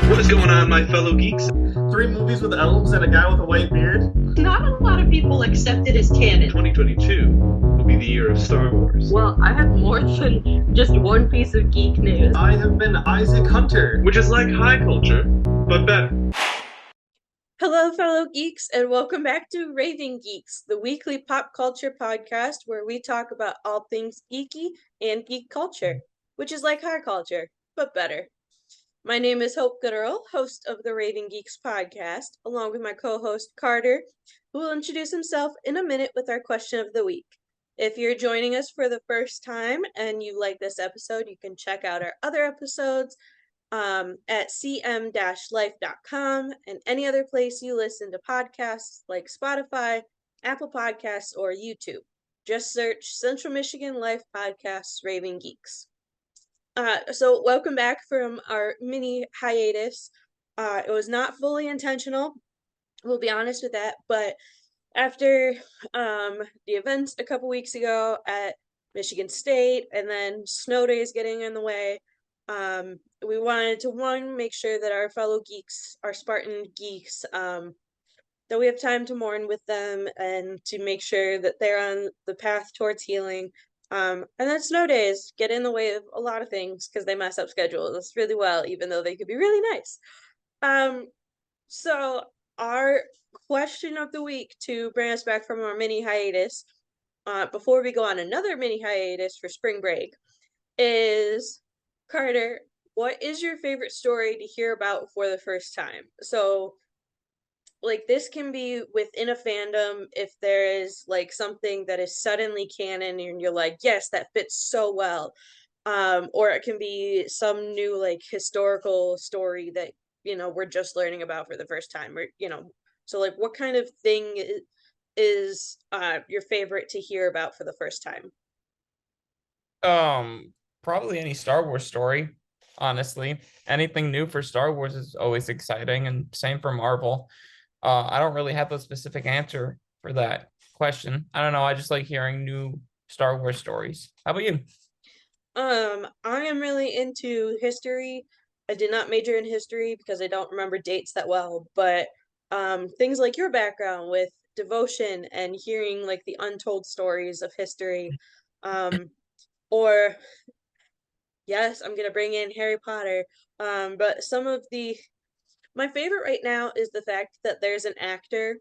What is going on, my fellow geeks? 3 movies with elves and a guy with a white beard. Not a lot of people accept it as canon. 2022 will be the year of Star Wars. Well, I have more than just one piece of geek news. I have been Isaac Hunter. Which is like high culture, but better. Hello, fellow geeks, and welcome back to Raving Geeks, the weekly pop culture podcast where we talk about all things geeky and geek culture, which is like high culture, but better. My name is Hope Gooderl, host of the Raving Geeks podcast, along with my co-host Carter, who will introduce himself in a minute with our question of the week. If you're joining us for the first time and you like this episode, you can check out our other episodes at cm-life.com and any other place you listen to podcasts like Spotify, Apple Podcasts, or YouTube. Just search Central Michigan Life Podcasts Raving Geeks. So welcome back from our mini hiatus. It was not fully intentional, we'll be honest with that, but after the events a couple weeks ago at Michigan State and then snow days getting in the way, we wanted to make sure that our fellow geeks, our Spartan geeks, that we have time to mourn with them and to make sure that they're on the path towards healing. And then snow days get in the way of a lot of things because they mess up schedules really well, even though they could be really nice. So our question of the week to bring us back from our mini hiatus, before we go on another mini hiatus for spring break, is, Carter, what is your favorite story to hear about for the first time? So, like, this can be within a fandom if there is, like, something that is suddenly canon and you're like, yes, that fits so well. Or it can be some new, like, historical story that, we're just learning about for the first time. Or, so, like, what kind of thing is your favorite to hear about for the first time? Probably any Star Wars story, honestly. Anything new for Star Wars is always exciting, and same for Marvel. I don't really have a specific answer for that question. I don't know. I just like hearing new Star Wars stories. How about you? I am really into history. I did not major in history because I don't remember dates that well, but things like your background with devotion and hearing like the untold stories of history, or yes, I'm gonna bring in Harry Potter. But my favorite right now is the fact that there's an actor,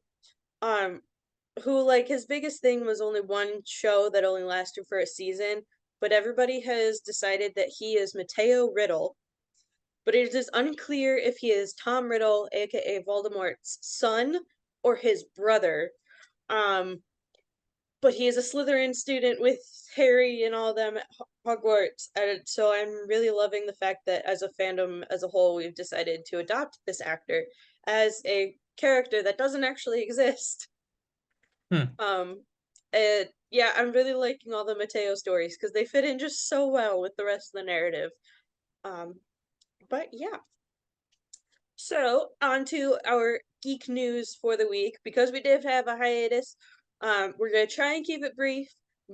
who, like, his biggest thing was only one show that only lasted for a season, but everybody has decided that he is Mateo Riddle. But it is unclear if he is Tom Riddle, aka Voldemort's son, or his brother. Um, but he is a Slytherin student with Harry and all them at Hogwarts, and so I'm really loving the fact that as a fandom as a whole, we've decided to adopt this actor as a character that doesn't actually exist. And yeah, I'm really liking all the Mateo stories because they fit in just so well with the rest of the narrative. But yeah. So on to our geek news for the week. Because we did have a hiatus, we're gonna try and keep it brief,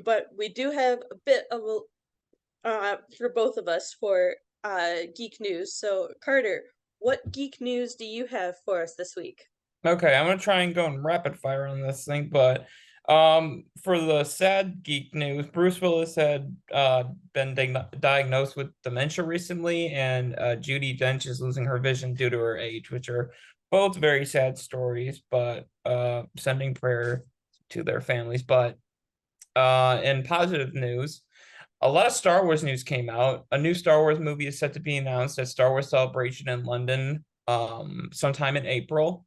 but we do have a bit of a for both of us for geek news. So Carter, what geek news do you have for us this week? Okay, I'm gonna try and go in rapid fire on this thing, but for the sad geek news, Bruce Willis had been diagnosed with dementia recently, and Judi Dench is losing her vision due to her age, which are both very sad stories, but sending prayer to their families. But in positive news, a lot of Star Wars news came out. A new Star Wars movie is set to be announced at Star Wars Celebration in London sometime in April.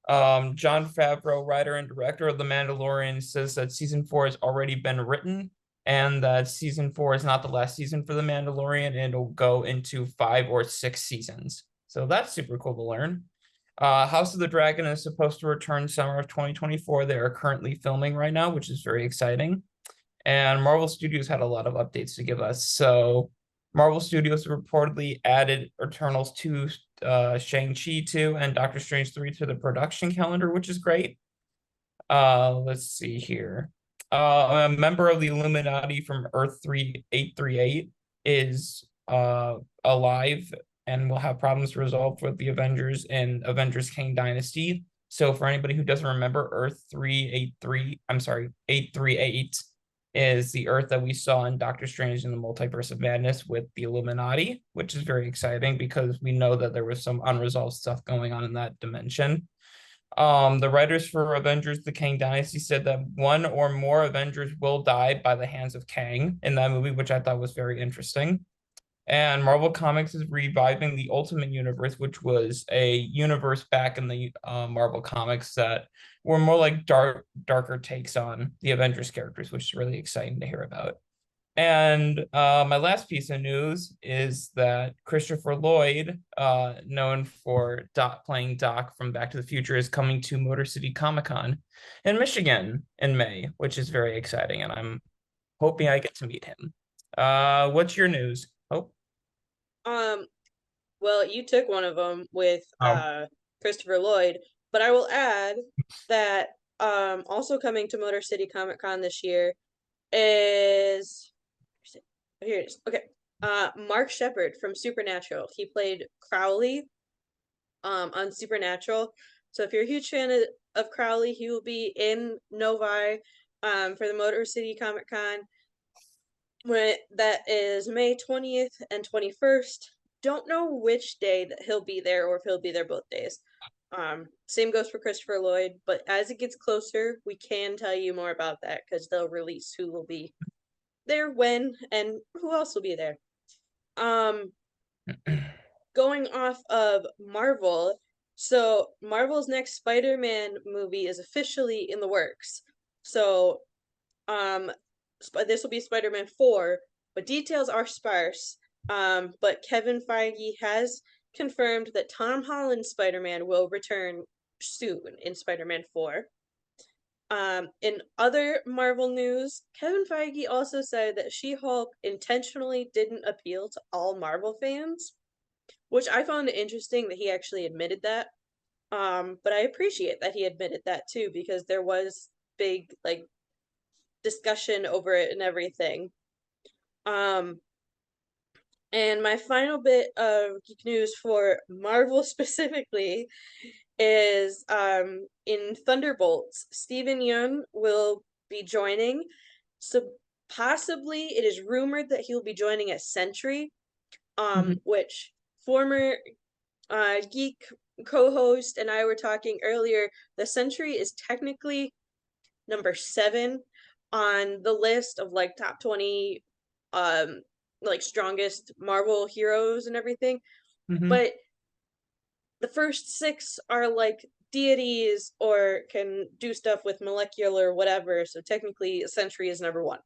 Jon Favreau, writer and director of The Mandalorian, says that season 4 has already been written and that season 4 is not the last season for The Mandalorian, and it'll go into 5 or 6 seasons. So that's super cool to learn. House of the Dragon is supposed to return summer of 2024. They are currently filming right now, which is very exciting. And Marvel Studios had a lot of updates to give us. So Marvel Studios reportedly added Eternals 2, Shang-Chi 2, and Doctor Strange 3 to the production calendar, which is great. Let's see here. A member of the Illuminati from Earth 3838 is alive and will have problems resolved with the Avengers in Avengers Kang Dynasty. So for anybody who doesn't remember, Earth 383, I'm sorry, 838 is the Earth that we saw in Doctor Strange in the Multiverse of Madness with the Illuminati, which is very exciting because we know that there was some unresolved stuff going on in that dimension. The writers for Avengers The Kang Dynasty said that one or more Avengers will die by the hands of Kang in that movie, which I thought was very interesting. And Marvel Comics is reviving the Ultimate Universe, which was a universe back in the Marvel Comics that were more like darker takes on the Avengers characters, which is really exciting to hear about. And my last piece of news is that Christopher Lloyd, known for playing Doc from Back to the Future, is coming to Motor City Comic Con in Michigan in May, which is very exciting, and I'm hoping I get to meet him. What's your news? Oh, Well, you took one of them with Christopher Lloyd, but I will add that also coming to Motor City Comic Con this year is here it is. Okay. Mark Shepard from Supernatural. He played Crowley on Supernatural. So if you're a huge fan of Crowley, he will be in Novi for the Motor City Comic Con. That is May 20th and 21st. Don't know which day that he'll be there or if he'll be there both days. Same goes for Christopher Lloyd, but as it gets closer, we can tell you more about that because they'll release who will be there, when, and who else will be there. Going off of Marvel, so Marvel's next Spider-Man movie is officially in the works. So, this will be Spider-Man 4, but details are sparse. But Kevin Feige has confirmed that Tom Holland's Spider-Man will return soon in Spider-Man 4. In other Marvel news, Kevin Feige also said that She-Hulk intentionally didn't appeal to all Marvel fans, which I found interesting that he actually admitted that. But I appreciate that he admitted that too, because there was big discussion over it and everything. And my final bit of geek news for Marvel specifically is in Thunderbolts, Steven Yeun will be joining. So possibly it is rumored that he'll be joining as Sentry, which former geek co-host and I were talking earlier. The Sentry is technically number 7 on the list of top 20 strongest Marvel heroes and everything. But the first 6 are deities or can do stuff with molecular whatever, so technically Sentry is number 1.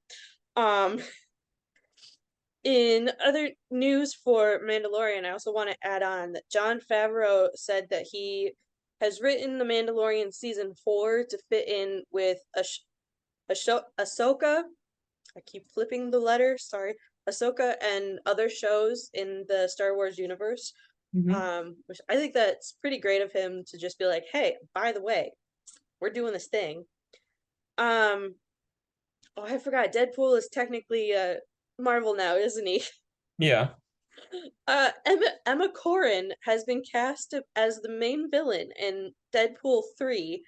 In other news for Mandalorian, I also want to add on that Jon Favreau said that he has written The Mandalorian season 4 to fit in with Ahsoka. I keep flipping the letter, sorry. Ahsoka and other shows in the Star Wars universe. Which I think that's pretty great of him to just be like, hey, by the way, we're doing this thing. Oh, I forgot. Deadpool is technically Marvel now, isn't he? Yeah. Emma Corrin has been cast as the main villain in Deadpool 3.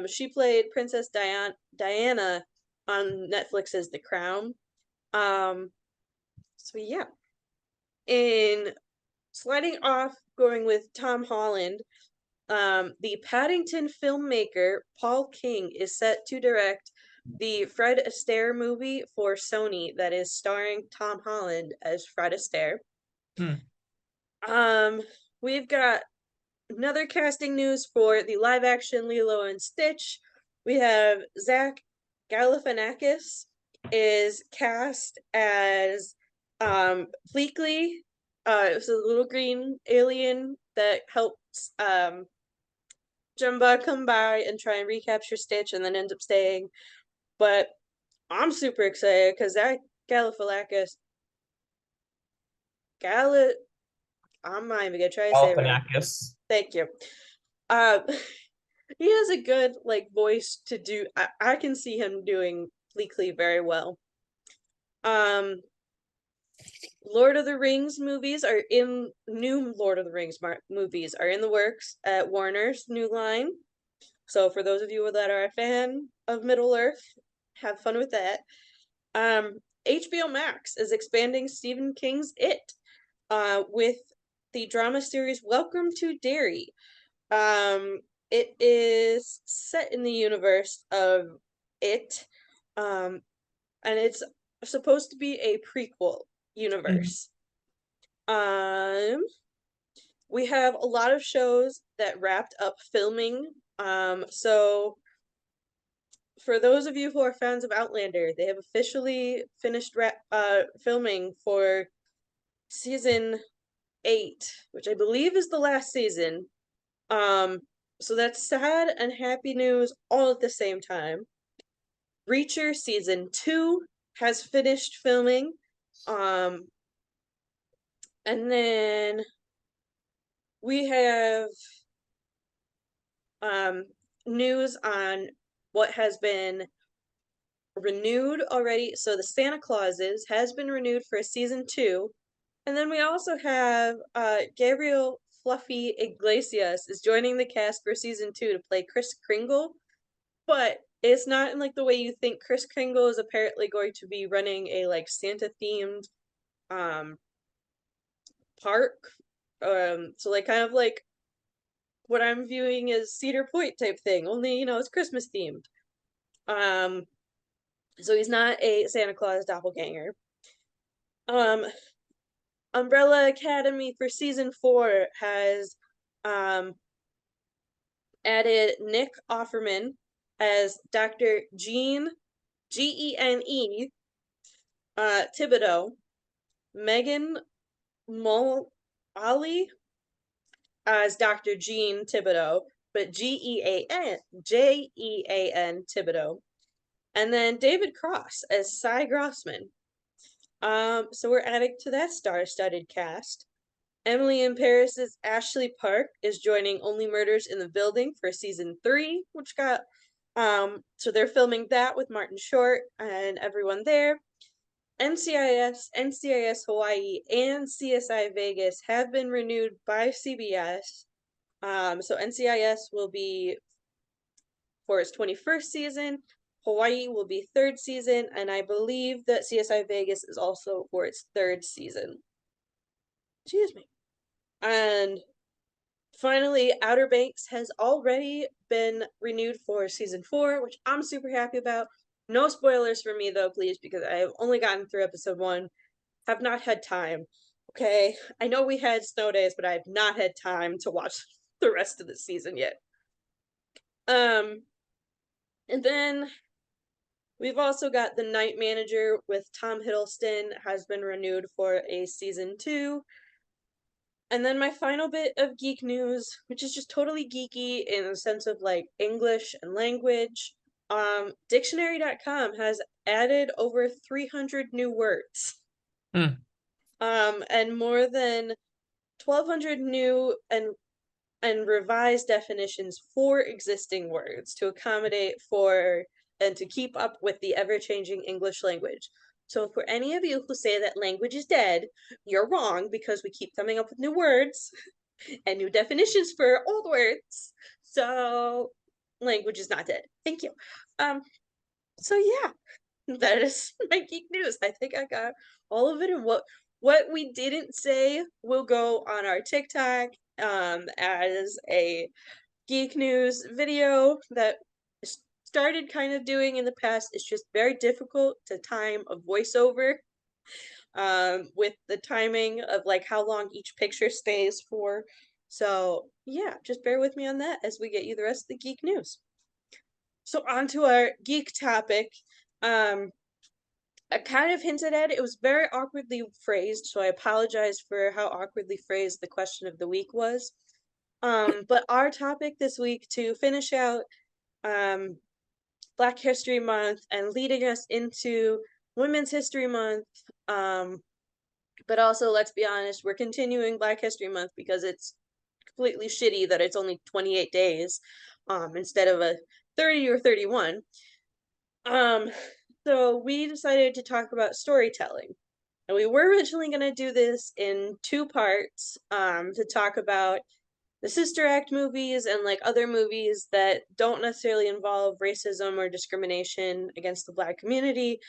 She played Princess Diana on Netflix's The Crown. So yeah. In sliding off, going with Tom Holland, the Paddington filmmaker Paul King is set to direct the Fred Astaire movie for Sony that is starring Tom Holland as Fred Astaire. We've got another casting news for the live-action Lilo and Stitch. We have Zach Galifianakis is cast as Fleekley. It's a little green alien that helps Jumba come by and try and recapture Stitch and then ends up staying. But I'm super excited because Zach Galifianakis. I'm not even gonna try to say it right. Thank you. He has a good voice to do. I can see him doing Fleekley very well. Lord of the Rings movies are in new Lord of the Rings movies are in the works at Warner's new line. So for those of you that are a fan of Middle Earth, have fun with that. HBO Max is expanding Stephen King's It with the drama series Welcome to Derry. It is set in the universe of It, and it's supposed to be a prequel universe. We have a lot of shows that wrapped up filming. So for those of you who are fans of Outlander, they have officially finished filming for season 8, which I believe is the last season. So that's sad and happy news all at the same time. Reacher season 2 has finished filming. And then we have news on what has been renewed already. So the Santa Clauses has been renewed for season 2. And then we also have Gabriel Fluffy Iglesias is joining the cast for season 2 to play Kris Kringle. But it's not in like the way you think. Kris Kringle is apparently going to be running a like Santa themed park. So like kind of like what I'm viewing as Cedar Point type thing, only it's Christmas themed. So he's not a Santa Claus doppelganger. Umbrella Academy for season 4 has added Nick Offerman as Dr. Gene Gene Thibodeau, Megan Mullally as Dr. Jean Thibodeau, but Jean Thibodeau, and then David Cross as Cy Grossman. So we're adding to that star-studded cast. Emily in Paris's Ashley Park is joining Only Murders in the Building for season 3, which got so they're filming that with Martin Short and everyone there. NCIS Hawaii, and CSI Vegas have been renewed by CBS. So NCIS will be for its 21st season. Hawaii will be 3rd season, and I believe that CSI Vegas is also for its 3rd season. Excuse me. And finally, Outer Banks has already been renewed for season 4, which I'm super happy about. No spoilers for me though, please, because I have only gotten through episode 1. Have not had time. Okay, I know we had snow days, but I have not had time to watch the rest of the season yet. And then we've also got The Night Manager with Tom Hiddleston has been renewed for a season 2. And then my final bit of geek news, which is just totally geeky in the sense of like English and language. Dictionary.com has added over 300 new words. And more than 1,200 new and revised definitions for existing words to accommodate for and to keep up with the ever-changing English language. So for any of you who say that language is dead, you're wrong, because we keep coming up with new words and new definitions for old words. So language is not dead. Thank you. So yeah, that is my geek news. I think I got all of it, and what we didn't say will go on our TikTok as a geek news video that started kind of doing in the past. It's just very difficult to time a voiceover with the timing of like how long each picture stays for. So yeah, just bear with me on that as we get you the rest of the geek news. So on to our geek topic. I kind of hinted at it. It was very awkwardly phrased, so I apologize for how awkwardly phrased the question of the week was. But our topic this week, to finish out Black History Month and leading us into Women's History Month, but also, let's be honest, we're continuing Black History Month because it's completely shitty that it's only 28 days instead of a 30 or 31. So we decided to talk about storytelling. And we were originally going to do this in 2 parts to talk about the Sister Act movies and like other movies that don't necessarily involve racism or discrimination against the Black community.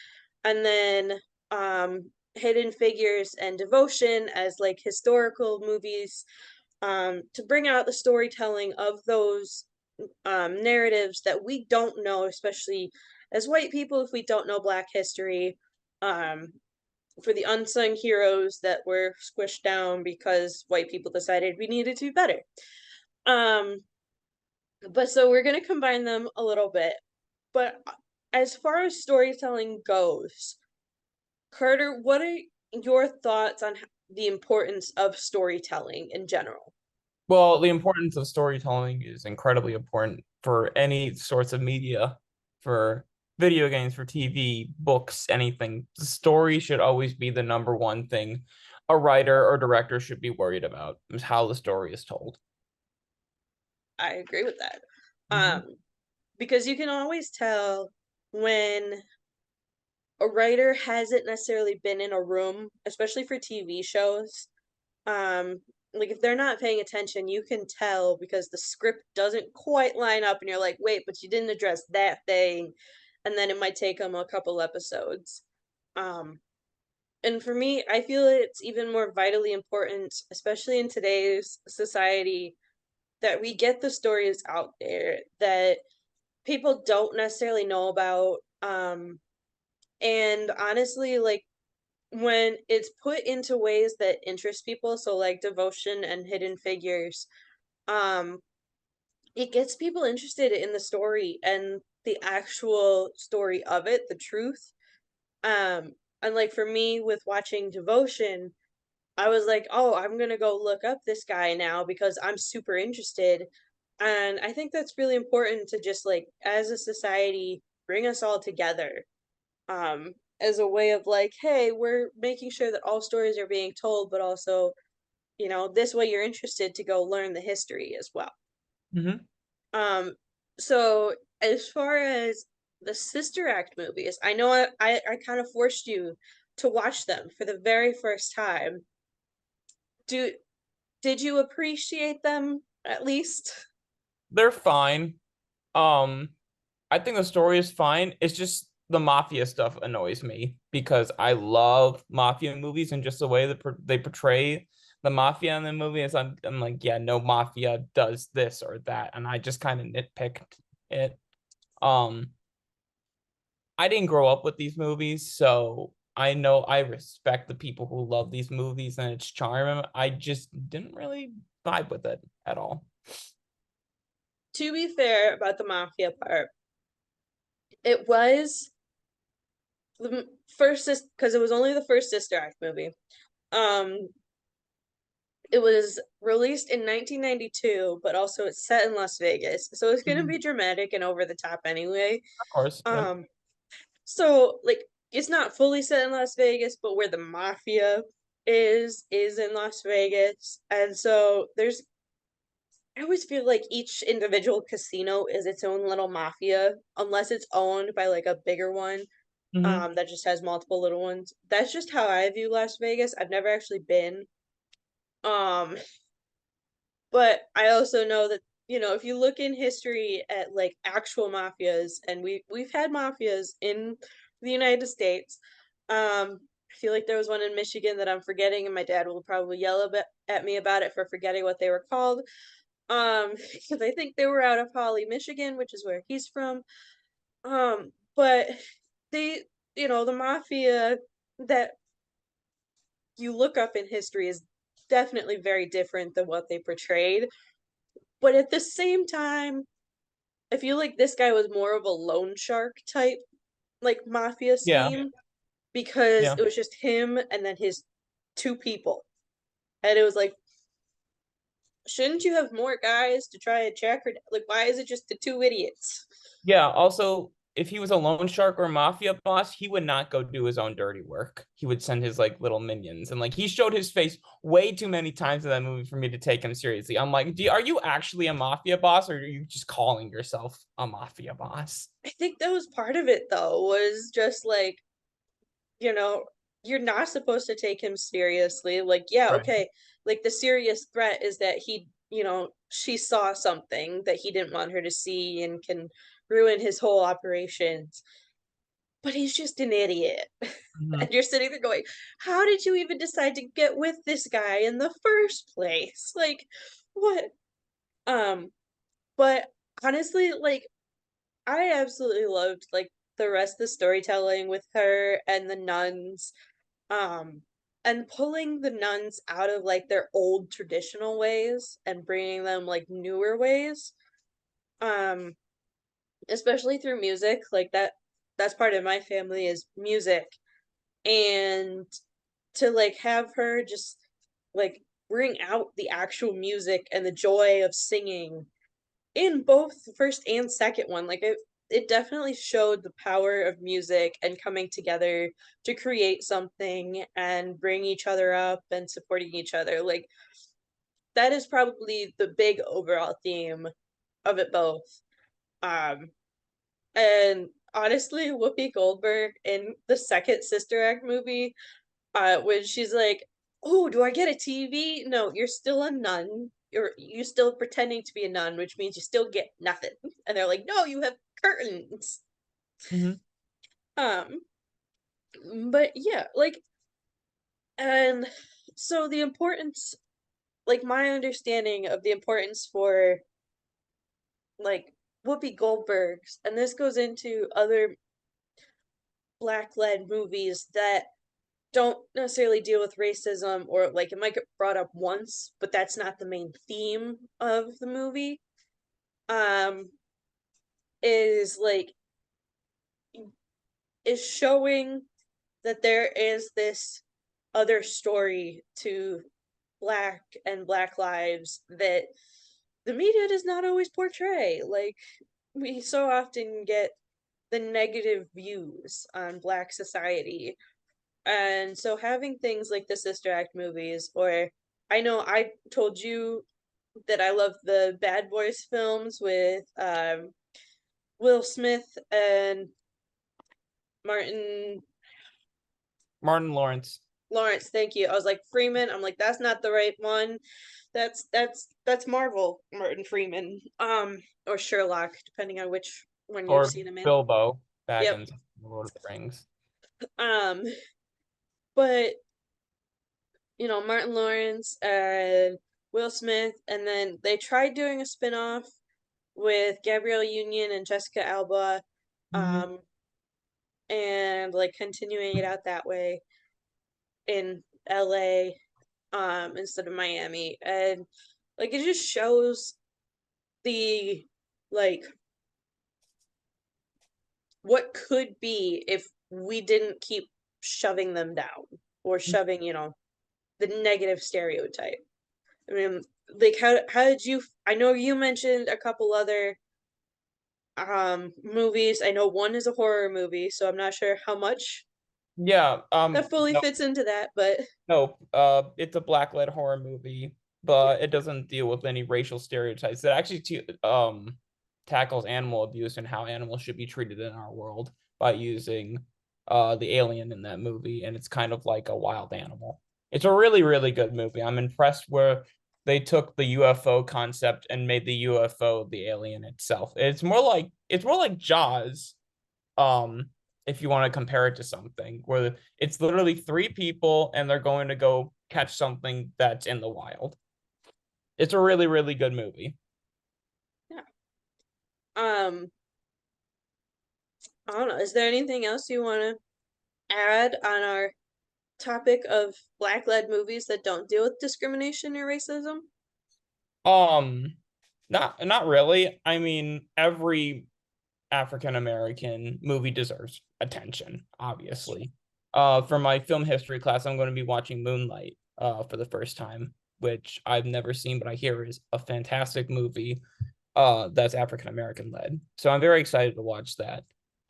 And then Hidden Figures and Devotion as like historical movies to bring out the storytelling of those narratives that we don't know, especially as white people, if we don't know Black history, for the unsung heroes that were squished down because white people decided we needed to be better. But so we're going to combine them a little bit. But as far as storytelling goes, Carter, what are your thoughts on the importance of storytelling in general? Well, the importance of storytelling is incredibly important for any sorts of media, for video games, for TV, books, anything. The story should always be the number one thing a writer or director should be worried about, is how the story is told. I agree with that. Mhm. Because you can always tell when a writer hasn't necessarily been in a room, especially for TV shows. Like if they're not paying attention, you can tell because the script doesn't quite line up and you're like, wait, but you didn't address that thing. And then it might take them a couple episodes. Um, and for me, I feel it's even more vitally important, especially in today's society, that we get the stories out there that people don't necessarily know about. And honestly, like when it's put into ways that interest people, so like Devotion and Hidden Figures, um, it gets people interested in the story and the actual story of it, the truth. And like for me with watching Devotion, I was like, oh, I'm gonna go look up this guy now because I'm super interested. And I think that's really important to just like as a society bring us all together as a way of like, hey, we're making sure that all stories are being told, but also, this way you're interested to go learn the history as well. Mhm. Um, so as far as the Sister Act movies, I know I kind of forced you to watch them for the very first time. Do did you appreciate them at least? They're fine. Um, I think the story is fine. It's just the mafia stuff annoys me because I love mafia movies and just the way that they portray the mafia in the movies. I'm like, yeah, no mafia does this or that, and I just kind of nitpicked it. Um, I didn't grow up with these movies, so I know I respect the people who love these movies and its charm. I just didn't really vibe with it at all. To be fair about the mafia part, it was the first because it was only the first Sister Act movie. Um, it was released in 1992, but also it's set in Las Vegas, so it's gonna Mhm. be dramatic and over the top anyway. Of course, yep. So like it's not fully set in Las Vegas, but where the mafia is in Las Vegas, and so there's I always feel like each individual casino is its own little mafia, unless it's owned by like a bigger one, Mhm. that just has multiple little ones. That's just how I view Las Vegas. I've never actually been. Um, but I also know that, if you look in history at like actual mafias, and we've had mafias in the United States. I feel like there was one in Michigan that I'm forgetting, and my dad will probably yell a bit at me about it for forgetting what they were called. Because I think they were out of Holly, Michigan, which is where he's from. But they, the mafia that you look up in history is definitely very different than what they portrayed. But at the same time, I feel like this guy was more of a loan shark type, like mafia Yeah, scheme, because yeah. it was just him and then his 2 people. And it was like, shouldn't you have more guys to try and track her? Like, why is it just the 2 idiots? Yeah, also, if he was a loan shark or mafia boss, he would not go do his own dirty work. He would send his like little minions. And like he showed his face way too many times in that movie for me to take him seriously. I'm like, are you actually a mafia boss or are you just calling yourself a mafia boss? I think that was part of it, though, was just like, you know, you're not supposed to take him seriously. Like, yeah, Right. okay, like the serious threat is that he, she saw something that he didn't want her to see and can ruin his whole operations. But he's just an idiot. Mhm. And you're sitting there going, how did you even decide to get with this guy in the first place? Like, what? Um, but honestly, like, I absolutely loved like the rest of the storytelling with her and the nuns, um, and pulling the nuns out of like their old traditional ways and bringing them like newer ways. Um, especially through music, like that's part of my family is music. And to like have her just like bring out the actual music and the joy of singing in both the first and second one, like it definitely showed the power of music and coming together to create something and bring each other up and supporting each other. Like that is probably the big overall theme of it both. Um and honestly, Whoopi Goldberg in the second Sister Act movie, when she's like, "Oh, do I get a TV? No, you're still a nun. You still pretending to be a nun, which means you still get nothing." And they're like, "No, you have curtains." Mhm. Um, but yeah, like, and so the importance, like my understanding of the importance for like Whoopi Goldberg's, and this goes into other black-led movies that don't necessarily deal with racism, or like it might get brought up once, but that's not the main theme of the movie. Um, is like is showing that there is this other story to black lives that the media does not always portray. Like we so often get the negative views on black society. And so having things like the Sister Act movies, or I know I told you that I love the Bad Boys films with Will Smith and Martin Martin Lawrence. Lawrence. Thank you. I was like Freeman. I'm like that's not the right one. That's Marvel Martin Freeman. Or Sherlock, depending on which one you've Or seen him in. Bilbo Yep. Baggins, Lord of the Rings. Um, but Martin Lawrence and Will Smith, and then they tried doing a spin-off with Gabrielle Union and Jessica Alba, Mhm. um, and like continuing it out that way in LA, instead of Miami. And like it just shows the like what could be if we didn't keep shoving them down or shoving, the negative stereotype. I mean, like how did you? I know you mentioned a couple other movies. I know one is a horror movie, so I'm not sure how much Yeah, that fully no, fits into that, but no, it's a black-led horror movie, but it doesn't deal with any racial stereotypes. It actually tackles animal abuse and how animals should be treated in our world by using the alien in that movie, and it's kind of like a wild animal. It's a really, really good movie. I'm impressed where they took the UFO concept and made the UFO the alien itself. It's more like Jaws, um if you want to compare it to something where it's literally three people and they're going to go catch something that's in the wild. It's a really, really good movie. yeah. Um, I don't know. Is there anything else you want to add on our topic of black-led movies that don't deal with discrimination or racism? um not really. I mean, every African American movie deserves attention, obviously. For my film history class, I'm going to be watching Moonlight for the first time, which I've never seen, but I hear is a fantastic movie that's African American led. So I'm very excited to watch that.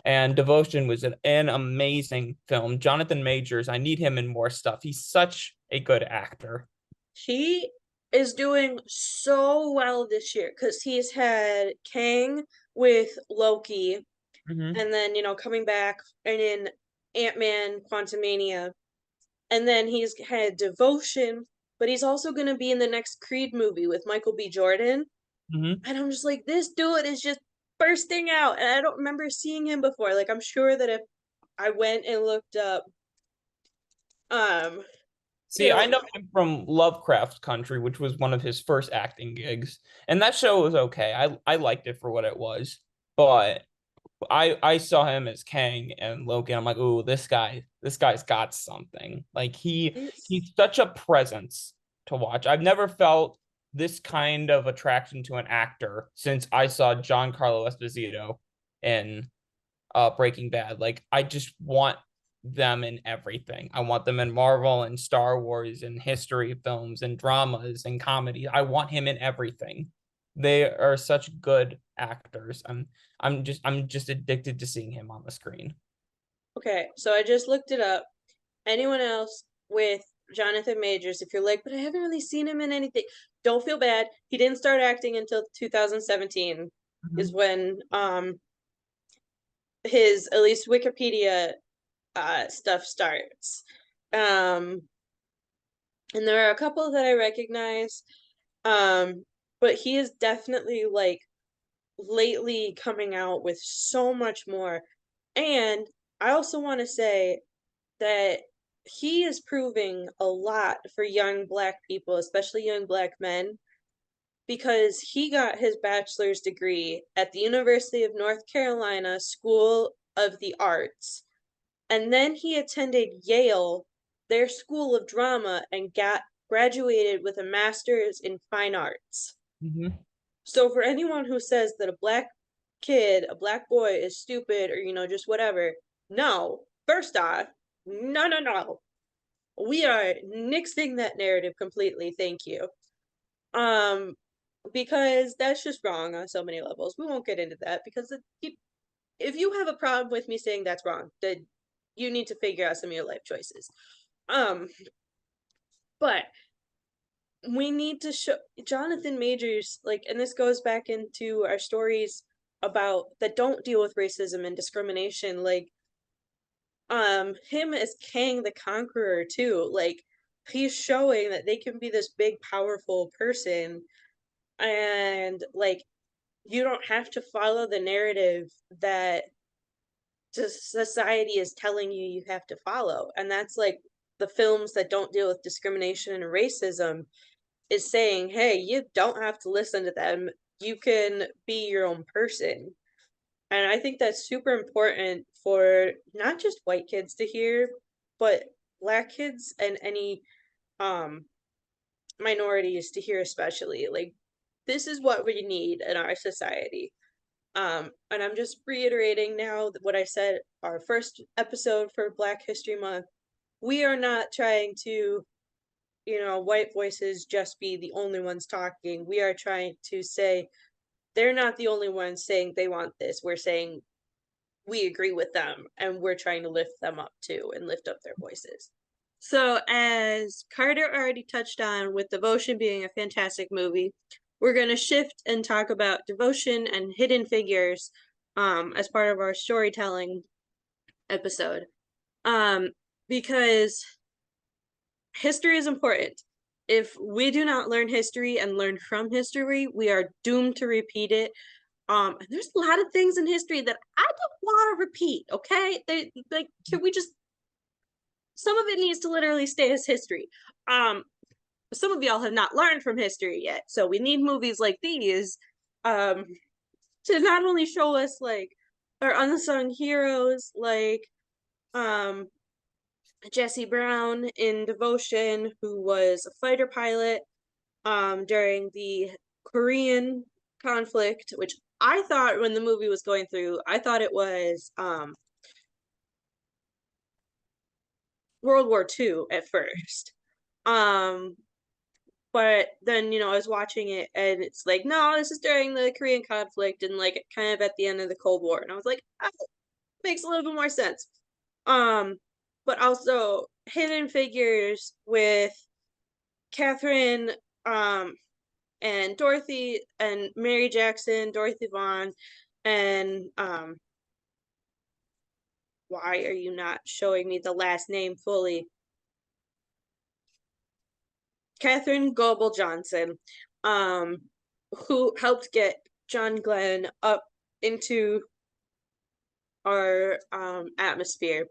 And Devotion was an amazing film. Jonathan Majors, I need him in more stuff. He's such a good actor. He is doing so well this year because he's had Kang with Loki, Mm-hmm. and then coming back and in Ant-Man Quantumania. And then he's had Devotion, but he's also going to be in the next Creed movie with Michael B. Jordan. Hmm. And I'm just like, this dude is just bursting out. And I don't remember seeing him before. Like, I'm sure that if I went and looked up, See, I know him from Lovecraft Country, which was one of his first acting gigs, and that show was okay. I liked it for what it was, but I saw him as Kang and Loki. And I'm like, ooh, this guy's got something. Like he's such a presence to watch. I've never felt this kind of attraction to an actor since I saw Giancarlo Esposito in Breaking Bad. Like I just want them in everything. I want them in Marvel and Star Wars and history films and dramas and comedy. I want him in everything. They are such good actors. I'm just addicted to seeing him on the screen. Okay, so I just looked it up. Anyone else with Jonathan Majors, if you're like, but I haven't really seen him in anything, don't feel bad. He didn't start acting until 2017 is when his, at least Wikipedia stuff starts. And there are a couple that I recognize. But he is definitely like lately coming out with so much more. And I also want to say that he is proving a lot for young Black people, especially young Black men, because he got his bachelor's degree at the University of North Carolina School of the Arts. And then he attended Yale, their School of Drama, and graduated with a master's in fine arts. Mm-hmm. So for anyone who says that a Black kid, a Black boy is stupid or, just whatever, no. First off, no. We are nixing that narrative completely. Thank you. Because that's just wrong on so many levels. We won't get into that because if you have a problem with me saying that's wrong, then you need to figure out some of your life choices. But we need to show Jonathan Majors, like, and this goes back into our stories about that don't deal with racism and discrimination, like him as Kang the Conqueror too. Like he's showing that they can be this big powerful person, and like you don't have to follow the narrative that society is telling you have to follow. And that's like the films that don't deal with discrimination and racism is saying, hey, you don't have to listen to them. You can be your own person. And I think that's super important for not just white kids to hear, but Black kids and any minorities to hear especially. Like this is what we need in our society. And I'm just reiterating now what I said our first episode for Black History Month. We are not trying to, white voices just be the only ones talking. We are trying to say they're not the only ones saying they want this. We're saying we agree with them and we're trying to lift them up too and lift up their voices. So, as Carter already touched on, with Devotion being a fantastic movie, we're going to shift and talk about Devotion and Hidden Figures as part of our storytelling episode. Because history is important. If we do not learn history and learn from history, we are doomed to repeat it. And there's a lot of things in history that I don't want to repeat, okay? Can we just, some of it needs to literally stay as history. Some of y'all have not learned from history yet, so we need movies like these to not only show us like our unsung heroes like Jesse Brown in Devotion, who was a fighter pilot during the Korean conflict, which I thought when the movie was going through, I thought it was World War II at first. But then, I was watching it and it's like, no, this is during the Korean conflict and like kind of at the end of the Cold War. And I was like, oh, makes a little bit more sense. But also Hidden Figures with Catherine and Dorothy and Mary Jackson, Dorothy Vaughan, and why are you not showing me the last name fully? Catherine Goebel Johnson, who helped get John Glenn up into our atmosphere.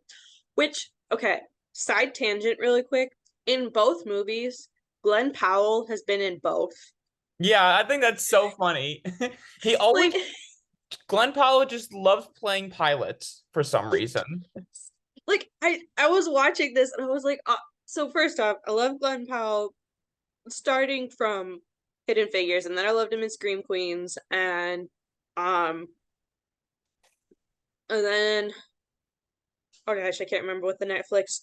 Which, okay, side tangent really quick. In both movies, Glenn Powell has been in both. Yeah, I think that's so funny. He always Like, Glenn Powell just loves playing pilots for some reason. like I was watching this and I was like, so first off, I love Glenn Powell starting from Hidden Figures, and then I loved him in Scream Queens, um and then oh gosh, I can't remember what the Netflix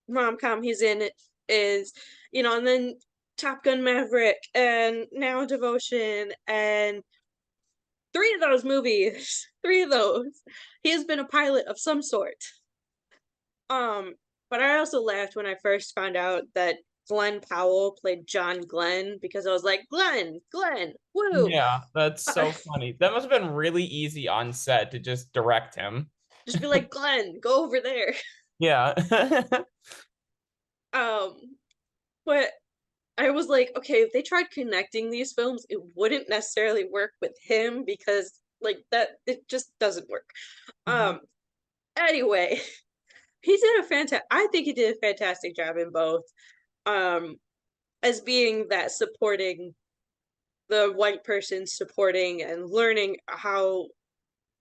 rom-com he's in is, and then Top Gun Maverick and now Devotion, and three of those movies, three of those, he has been a pilot of some sort. But I also laughed when I first found out that Glenn Powell played John Glenn, because I was like, Glenn, woo! Yeah, that's so funny. That must have been really easy on set to just direct him. Just be like, Glenn, go over there. Yeah. But I was like, okay, if they tried connecting these films, it wouldn't necessarily work with him, because like that it just doesn't work. Anyway, I think he did a fantastic job in both. As being that supporting, the white person supporting and learning how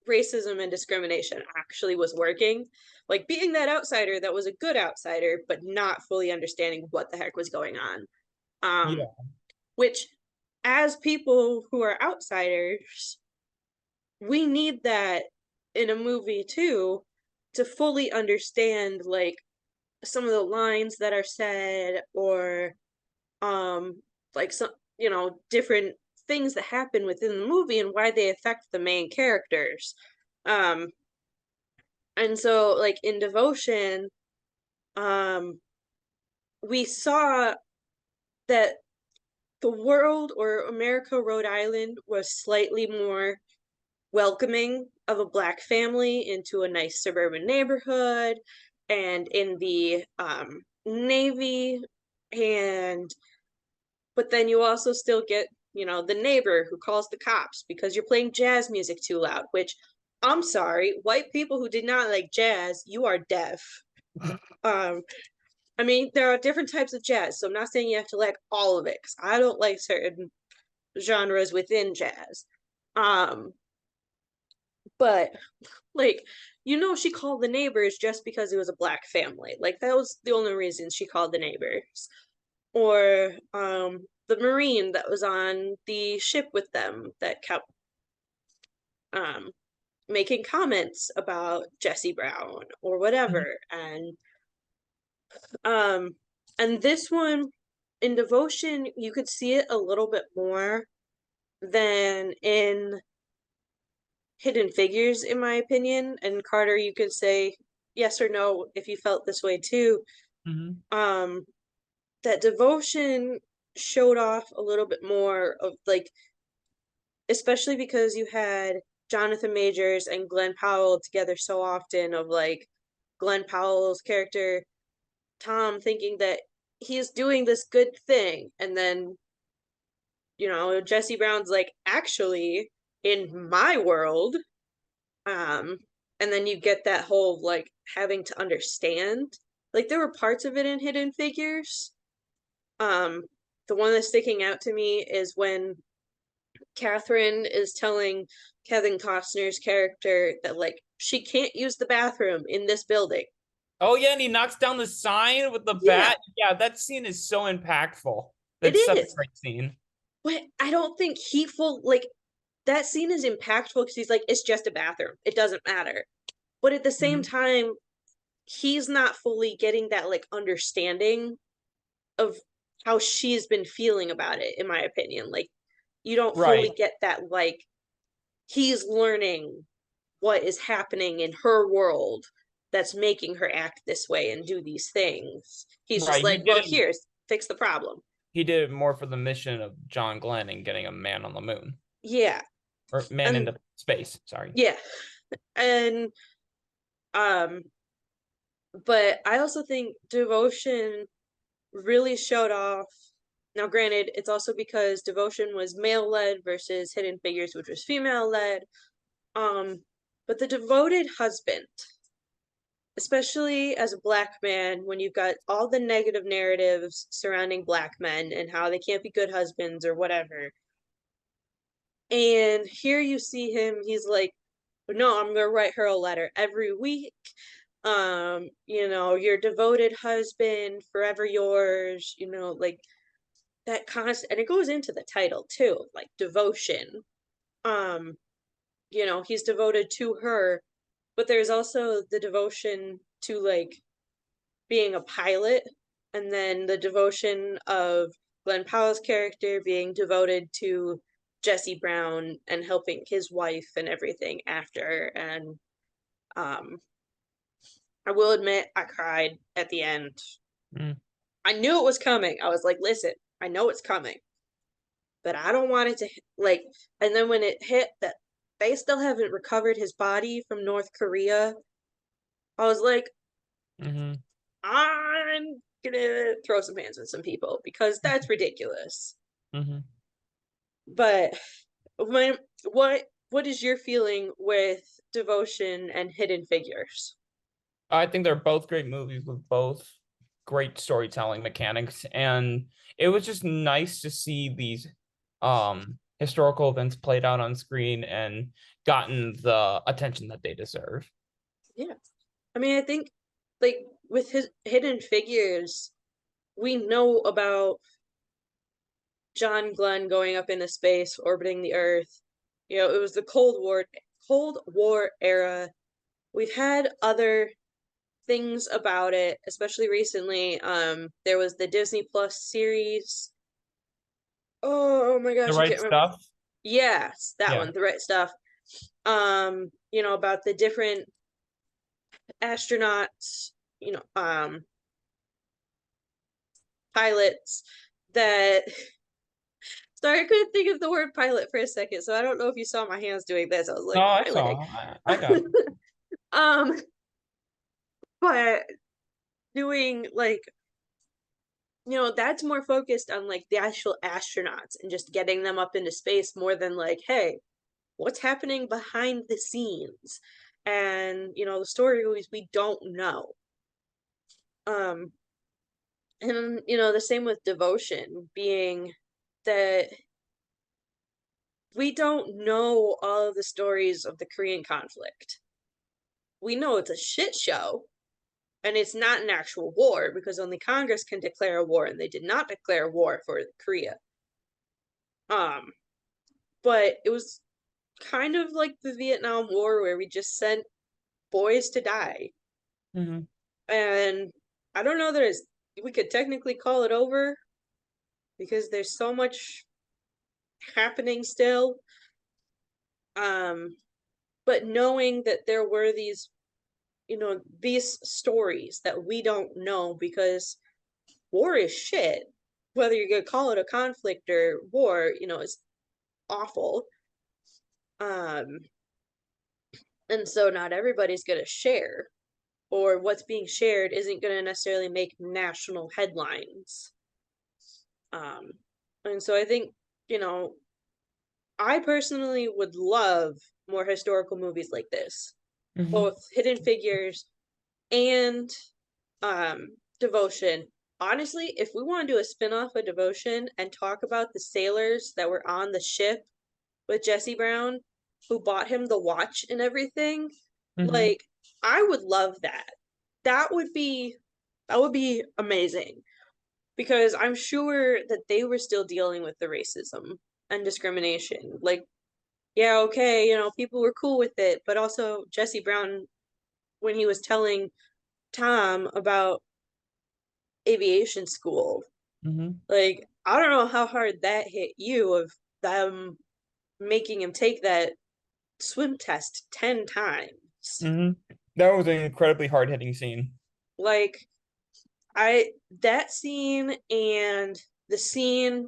racism and discrimination actually was working, like being that outsider that was a good outsider but not fully understanding what the heck was going on. Yeah. Which, as people who are outsiders, we need that in a movie too, to fully understand like some of the lines that are said, or like some, different things that happen within the movie and why they affect the main characters. And so like in Devotion, we saw that the world, or America, Rhode Island, was slightly more welcoming of a Black family into a nice suburban neighborhood, and in the Navy. And but then you also still get, the neighbor who calls the cops because you're playing jazz music too loud, which, I'm sorry, white people who did not like jazz, you are deaf. I mean, there are different types of jazz, so I'm not saying you have to like all of it, because I don't like certain genres within jazz. But like, she called the neighbors just because it was a Black family. Like, that was the only reason she called the neighbors. Or the Marine that was on the ship with them that kept making comments about Jesse Brown or whatever. And this one, in Devotion, you could see it a little bit more than in Hidden Figures, in my opinion. And Carter, you could say yes or no if you felt this way too. That Devotion showed off a little bit more of like, especially because you had Jonathan Majors and Glenn Powell together so often, of like Glenn Powell's character Tom thinking that he's doing this good thing, and then Jesse Brown's like, actually, in my world, and then you get that whole like having to understand. Like, there were parts of it in Hidden Figures. The one that's sticking out to me is when Catherine is telling Kevin Costner's character that like she can't use the bathroom in this building. Oh yeah, and he knocks down the sign with the bat. Yeah, that scene is so impactful. That's such a great scene. But I don't think that scene is impactful because he's like, it's just a bathroom. It doesn't matter. But at the same time, he's not fully getting that like understanding of how she's been feeling about it, in my opinion. Like, you don't fully get that, like, he's learning what is happening in her world that's making her act this way and do these things. He's just like, well, here's fix the problem. He did it more for the mission of John Glenn and getting a man on the moon. Yeah. Or man into space, sorry. Yeah. And but I also think Devotion really showed off Now, granted, it's also because Devotion was male-led versus Hidden Figures, which was female-led. But the devoted husband, especially as a Black man, when you've got all the negative narratives surrounding Black men and how they can't be good husbands or whatever, and here you see him, he's like, no, I'm gonna write her a letter every week. Your devoted husband, forever yours, like that constant, and it goes into the title too, like devotion. Um, he's devoted to her, but there's also the devotion to like being a pilot, and then the devotion of Glenn Powell's character being devoted to Jesse Brown and helping his wife and everything after. And I will admit I cried at the end. I knew it was coming. I was like, listen, I know it's coming, but I don't want it to like. And then when it hit that they still haven't recovered his body from North Korea, I was like, I'm gonna throw some hands with some people because that's ridiculous. But what is your feeling with Devotion and Hidden Figures? I think they're both great movies with both great storytelling mechanics, and it was just nice to see these historical events played out on screen and gotten the attention that they deserve. Yeah. I mean, I think like with his Hidden Figures, we know about John Glenn going up into space, orbiting the Earth. It was the Cold War era. We've had other things about it, especially recently. There was the Disney Plus series. Oh my gosh, The I Right can't remember. Stuff. Yes, that Yeah. one, The Right Stuff. About the different astronauts, pilots that sorry, I couldn't think of the word pilot for a second, so I don't know if you saw my hands doing this. I was like No, I piloting. saw. I got it. But doing like that's more focused on like the actual astronauts and just getting them up into space more than like, hey, what's happening behind the scenes? And the stories we don't know. And the same with Devotion, being that we don't know all of the stories of the Korean conflict. We know it's a shit show, and it's not an actual war because only Congress can declare a war, and they did not declare war for Korea. But it was kind of like the Vietnam War where we just sent boys to die. And I don't know that we could technically call it over because there's so much happening still. But knowing that there were these stories that we don't know because war is shit. Whether you're gonna call it a conflict or war, is awful. And so not everybody's gonna share, or what's being shared isn't gonna necessarily make national headlines. And so I think, I personally would love more historical movies like this, both Hidden Figures and Devotion. Honestly, if we want to do a spin-off of Devotion and talk about the sailors that were on the ship with Jesse Brown, who bought him the watch and everything, like I would love that. That would be amazing. Because I'm sure that they were still dealing with the racism and discrimination. Like, yeah, okay, people were cool with it, but also Jesse Brown, when he was telling Tom about aviation school, like, I don't know how hard that hit you of them making him take that swim test 10 times. That was an incredibly hard-hitting scene. Like, that scene and the scene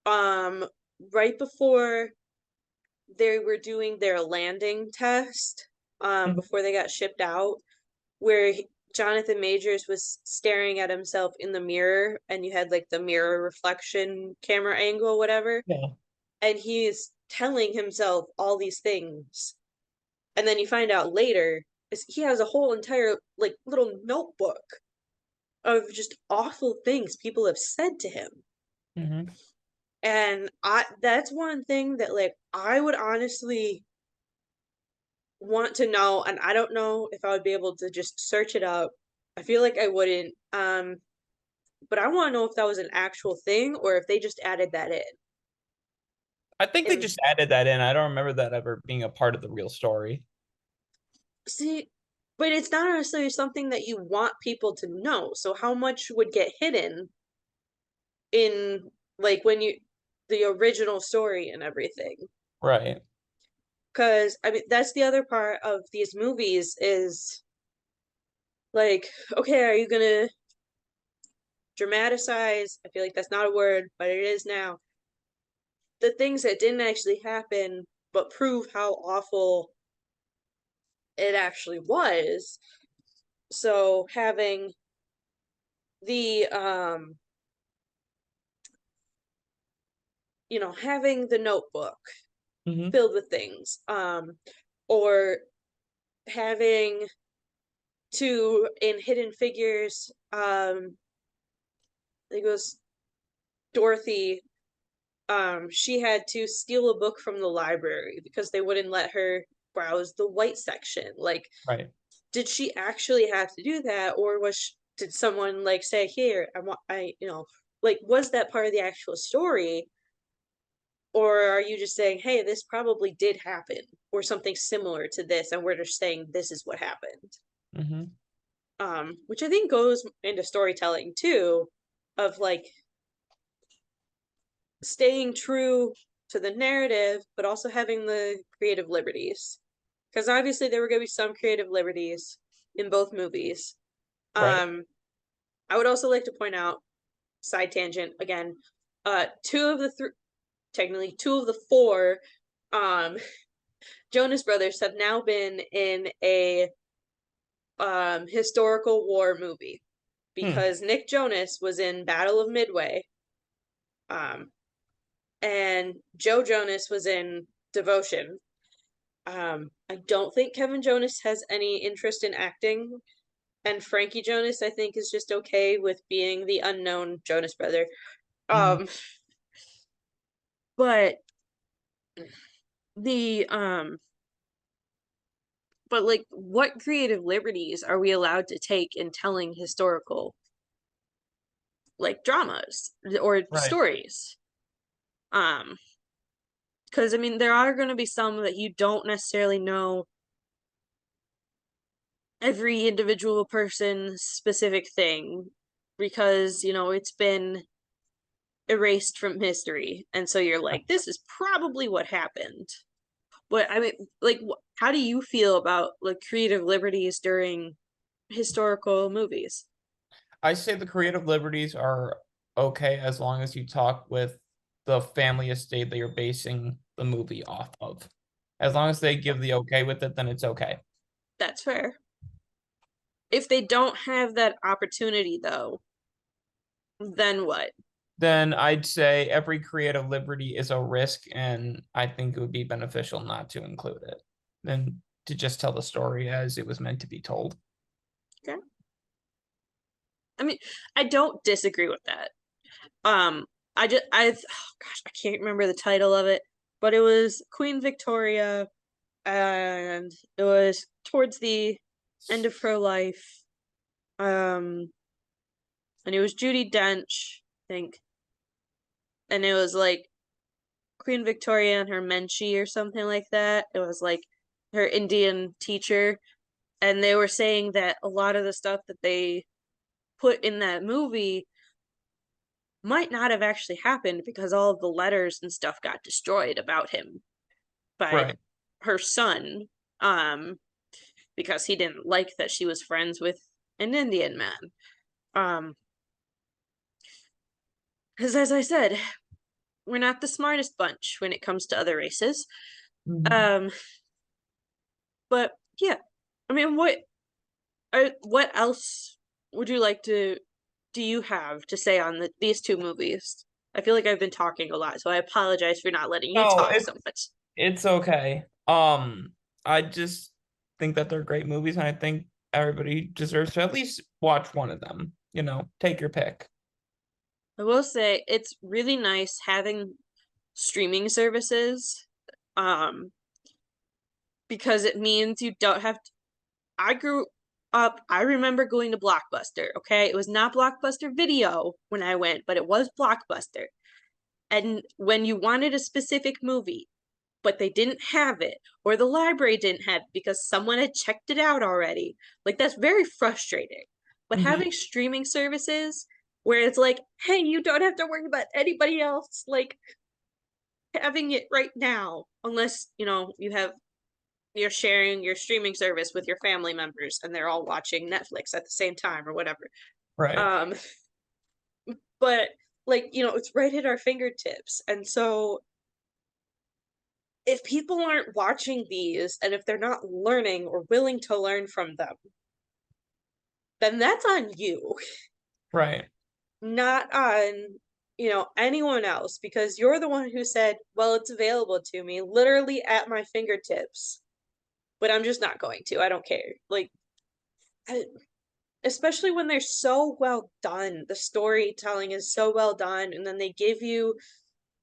right before they were doing their landing test before they got shipped out, where Jonathan Majors was staring at himself in the mirror, and you had like the mirror reflection camera angle, whatever, Yeah. and he's telling himself all these things. And then you find out later he has a whole entire like little notebook of just awful things people have said to him. Mm-hmm. And that's one thing that like I would honestly want to know, and I don't know if I would be able to just search it up. I feel like I wouldn't. But I want to know if that was an actual thing or if they just added that in. I think they And just added that in. I don't remember that ever being a part of the real story. see, but it's not necessarily something that you want people to know. So how much would get hidden in like when you the original story and everything? Right. Because I mean that's the other part of these movies is like, okay, are you gonna dramatize? I feel like that's not a word, but it is now. The things that didn't actually happen, but prove how awful it actually was. So having the having the notebook Mm-hmm. filled with things, or having to in Hidden Figures, I think it was Dorothy, she had to steal a book from the library because they wouldn't let her browse the white section. Like, Right. did she actually have to do that, or did someone like say, "Here, like, was that part of the actual story?" Or are you just saying, "Hey, this probably did happen," or something similar to this, and we're just saying this is what happened? Mm-hmm. Which I think goes into storytelling too, of like staying true to the narrative, but also having the creative liberties. Because obviously there were going to be some creative liberties in both movies. Right. I would also like to point out, side tangent again, two of the technically two of the four um Jonas Brothers have now been in a historical war movie Hmm. because Nick Jonas was in Battle of Midway, um, and Joe Jonas was in Devotion. I don't think Kevin Jonas has any interest in acting, and Frankie Jonas, I think, is just okay with being the unknown Jonas brother. Mm-hmm. Um, but the but like, what creative liberties are we allowed to take in telling historical like dramas or Right. stories? Um, because I mean, there are going to be some that you don't necessarily know every individual person's specific thing because it's been erased from history, and so you're like, this is probably what happened. But I mean, like, how do you feel about like creative liberties during historical movies? I say the creative liberties are okay as long as you talk with the family estate that you're basing the movie off of. As long as they give the okay with it, then it's okay. That's fair. If they don't have that opportunity, though, then what? Then I'd say every creative liberty is a risk, and I think it would be beneficial not to include it than to just tell the story as it was meant to be told. Okay. I mean, I don't disagree with that. Um, oh gosh, I can't remember the title of it, but it was Queen Victoria, and it was towards the end of her life. And it was Judy Dench, I think, and it was like Queen Victoria and her menchie or something like that. It was like her Indian teacher, and they were saying that a lot of the stuff that they put in that movie might not have actually happened because all of the letters and stuff got destroyed about him by Right. her son, um because he didn't like that she was friends with an Indian man. Because as I said, we're not the smartest bunch when it comes to other races. Mhm. um but yeah, I mean, what else would you like to do you have to say on these two movies? I feel like I've been talking a lot, so I apologize for not letting you No, talk so much. it's okay. I just think that they're great movies, and I think everybody deserves to at least watch one of them. Take your pick. I will say it's really nice having streaming services, um, because it means you don't have to. I grew up, I remember going to Blockbuster, okay? It was not Blockbuster Video when I went, but it was Blockbuster. And when you wanted a specific movie, but they didn't have it, or the library didn't have it because someone had checked it out already, like that's very frustrating. But Mhm. having streaming services where it's like, hey, you don't have to worry about anybody else, like having it right now, unless, you're sharing your streaming service with your family members and they're all watching Netflix at the same time or whatever. Right. Um, but like, it's right at our fingertips. And so if people aren't watching these and if they're not learning or willing to learn from them, then that's on you, Right. not on, anyone else, because you're the one who said, well, it's available to me literally at my fingertips, but I'm just not going to. I don't care. Like, especially when they're so well done. The storytelling is so well done, and then they give you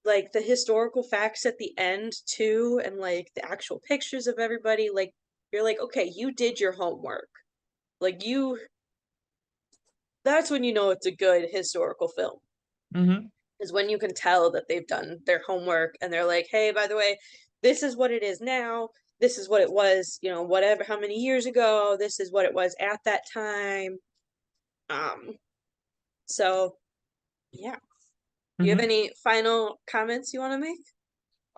like the historical facts at the end too, and like the actual pictures of everybody. Like, you're like, okay, you did your homework. Like, that's when you know it's a good historical film, Mm-hmm. is when you can tell that they've done their homework and they're like, hey, by the way, this is what it is now. This is what it was, whatever, how many years ago. This is what it was at that time. Um, so yeah. Do you have Mm-hmm. any final comments you want to make?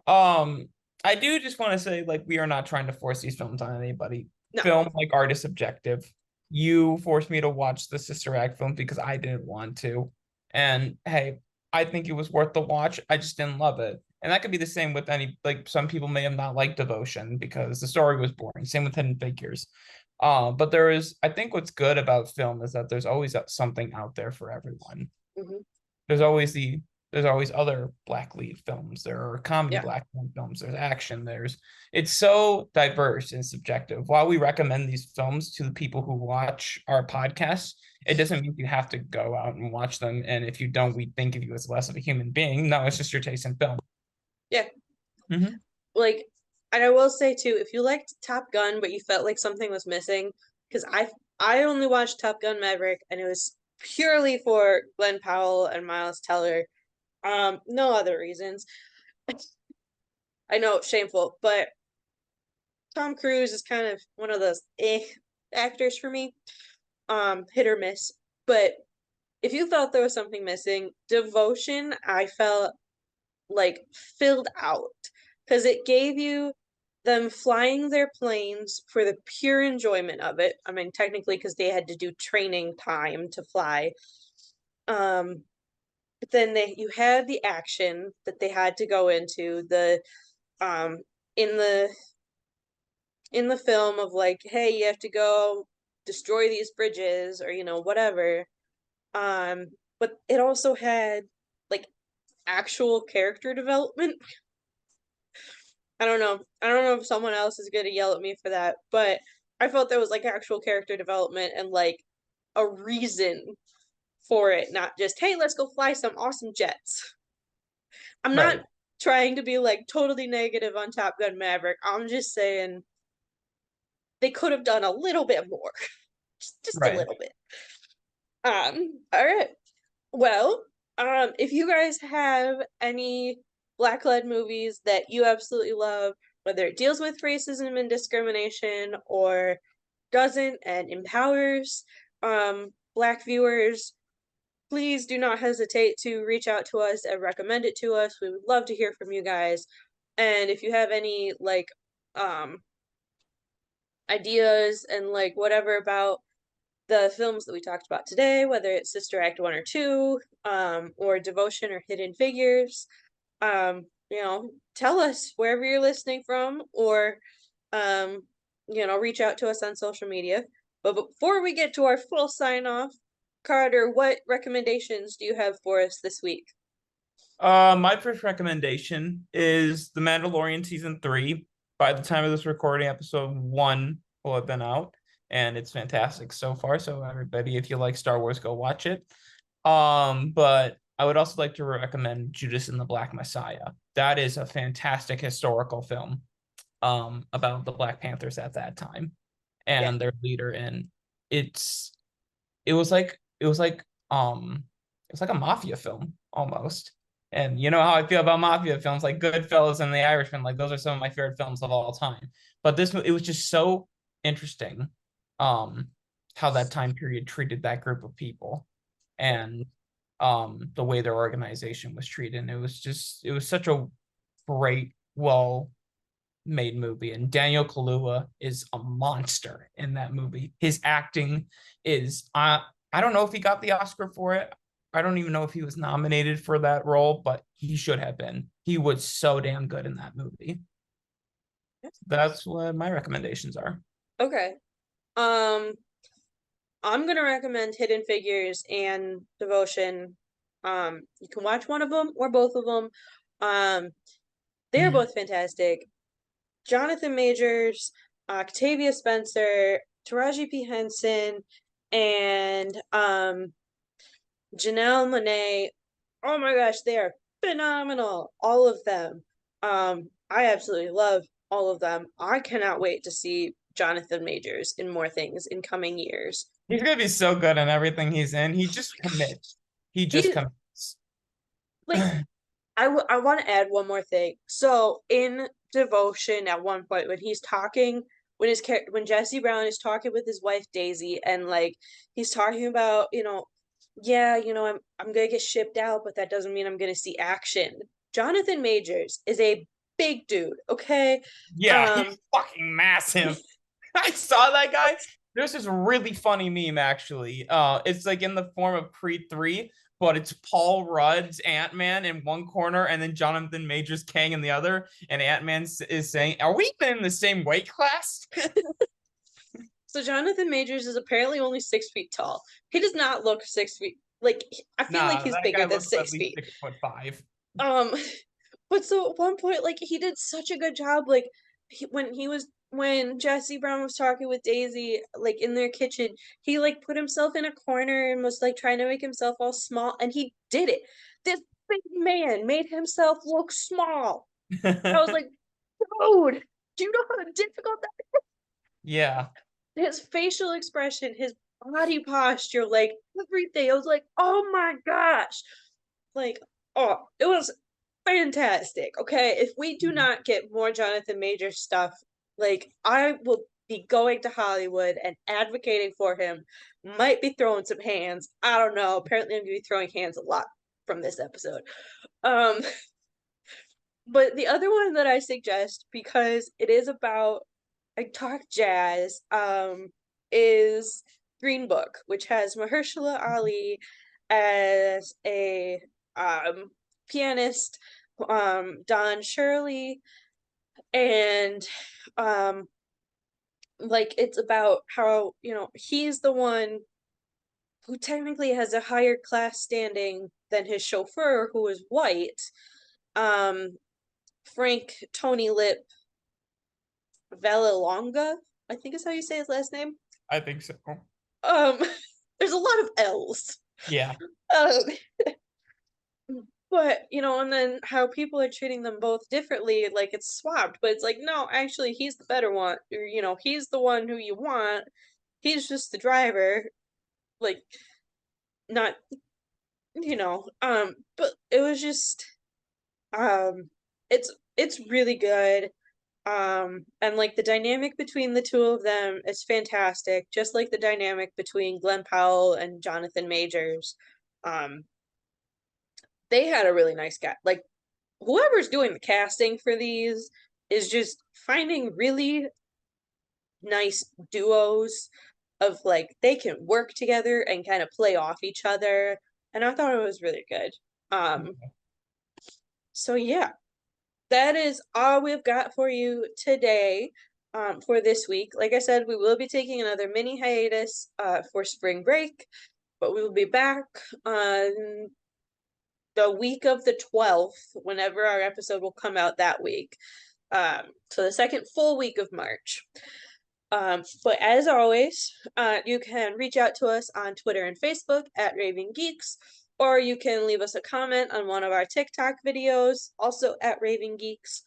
Um, I do just want to say, like, we are not trying to force these films on anybody. No. Film, like, art is subjective. You forced me to watch the Sister Act film because I didn't want to. And hey, I think it was worth the watch. I just didn't love it. And that could be the same with any, like, some people may have not liked Devotion because the story was boring. Same with Hidden Figures. But I think what's good about film is that there's always something out there for everyone. Hmm. There's always there's always other black lead films. There are comedy Yeah. black lead films. There's action. It's so diverse and subjective. While we recommend these films to the people who watch our podcast, it doesn't mean you have to go out and watch them. And if you don't, we think of you as less of a human being. No, it's just your taste in film. Yeah. Mm-hmm. Like, and I will say too, if you liked Top Gun but you felt like something was missing, because I only watched Top Gun Maverick and it was purely for Glenn Powell and Miles Teller. No other reasons. I know it's shameful, but Tom Cruise is kind of one of those actors for me. Hit or miss. But if you felt there was something missing, Devotion, I felt like filled out because it gave you them flying their planes for the pure enjoyment of it. I mean, technically, because they had to do training time to fly. But then you had the action that they had to go into um in the film of like, hey, you have to go destroy these bridges or whatever. But it also had like actual character development. I don't know if someone else is gonna yell at me for that, but I felt there was like actual character development and like a reason for it, not just, hey, let's go fly some awesome jets. I'm not Right. trying to be like totally negative on Top Gun Maverick. I'm just saying they could have done a little bit more. just a Right. little bit. All right. Well, if you guys have any black-led movies that you absolutely love, whether it deals with racism and discrimination or doesn't and empowers black viewers, please do not hesitate to reach out to us and recommend it to us. We would love to hear from you guys. And if you have any like um ideas and like whatever about the films that we talked about today, whether it's Sister Act 1 or 2, or Devotion or Hidden Figures, tell us wherever you're listening from, or reach out to us on social media. But before we get to our full sign off, Carter, what recommendations do you have for us this week? My first recommendation is The Mandalorian season 3. By the time of this recording, episode 1 will have been out, and it's fantastic so far. So everybody, if you like Star Wars, go watch it. But I would also like to recommend Judas and the Black Messiah. That is a fantastic historical film about the Black Panthers at that time and their leader. And it's it was like it was like a mafia film almost. And you know how I feel about mafia films, like Goodfellas and The Irishman. Like those are some of my favorite films of all time. But it was just so interesting, how that time period treated that group of people, and the way their organization was treated. And it was such a great, well made movie. And Daniel Kaluuya is a monster in that movie. His acting is I don't know if he got the Oscar for it. I don't even know if he was nominated for that role, but he should have been. He was so damn good in that movie. That's what my recommendations are. Okay. I'm gonna recommend Hidden Figures and Devotion. You can watch one of them or both of them. They're both fantastic. Jonathan Majors, Octavia Spencer, Taraji P. Henson, and Janelle Monáe. Oh my gosh, they are phenomenal. All of them. I absolutely love all of them. I cannot wait to see Jonathan Majors in more things in coming years. He's gonna be so good in everything he's in. He just commits. He just commits. Like, I want to add one more thing. So in Devotion, at one point when he's talking, when Jesse Brown is talking with his wife Daisy, and like he's talking about, yeah, I'm gonna get shipped out, but that doesn't mean I'm gonna see action. Jonathan Majors is a big dude, okay? Yeah, he's fucking massive. I saw that guy. There's this really funny meme actually. It's like in the form of Creed 3, but it's Paul Rudd's Ant-Man in one corner and then Jonathan Majors Kang in the other. And Ant-Man is saying, "Are we even in the same weight class?" So Jonathan Majors is apparently only 6 feet tall. He does not look 6 feet. Like, I feel like he's bigger than 6 feet. 6'5". But so at one point, like, he did such a good job. Like, when Jesse Brown was talking with Daisy, like in their kitchen, he like put himself in a corner and was like trying to make himself all small, and he did it. This big man made himself look small. I was like, dude, do you know how difficult that is? Yeah. His facial expression, his body posture, like everything. I was like, oh my gosh. Like, oh, it was fantastic. Okay. If we do not get more Jonathan Major stuff, like I will be going to Hollywood and advocating for him. Might be throwing some hands. I don't know. Apparently I'm gonna be throwing hands a lot from this episode. But the other one that I suggest, because it is about talk jazz, is Green Book, which has Mahershala Ali as a pianist, Don Shirley, and like it's about how he's the one who technically has a higher class standing than his chauffeur, who is white, Frank Tony Lip Vallelonga, I think is how you say his last name. I think so. There's a lot of L's. Yeah. But and then how people are treating them both differently, like it's swapped, but it's like, no, actually he's the better one, or he's the one who you want. He's just the driver, like not but it was just it's really good. And like the dynamic between the two of them is fantastic, just like the dynamic between Glenn Powell and Jonathan Majors. They had a really nice guy. Like, whoever's doing the casting for these is just finding really nice duos of like they can work together and kind of play off each other. And I thought it was really good. So yeah, that is all we've got for you today. for this week. Like I said, we will be taking another mini hiatus for spring break, but we will be back on the week of the 12th, whenever our episode will come out that week. So the second full week of March. But as always, you can reach out to us on Twitter and Facebook at Raving Geeks, or you can leave us a comment on one of our TikTok videos, also at Raving Geeks.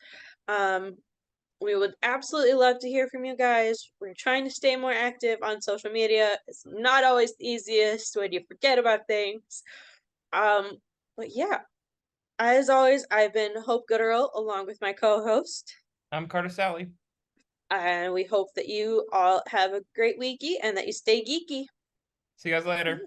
We would absolutely love to hear from you guys. We're trying to stay more active on social media. It's not always the easiest when you forget about things. But yeah, as always, I've been Hope Gooderl along with my co-host. I'm Carter Sally. And we hope that you all have a great weeky and that you stay geeky. See you guys later.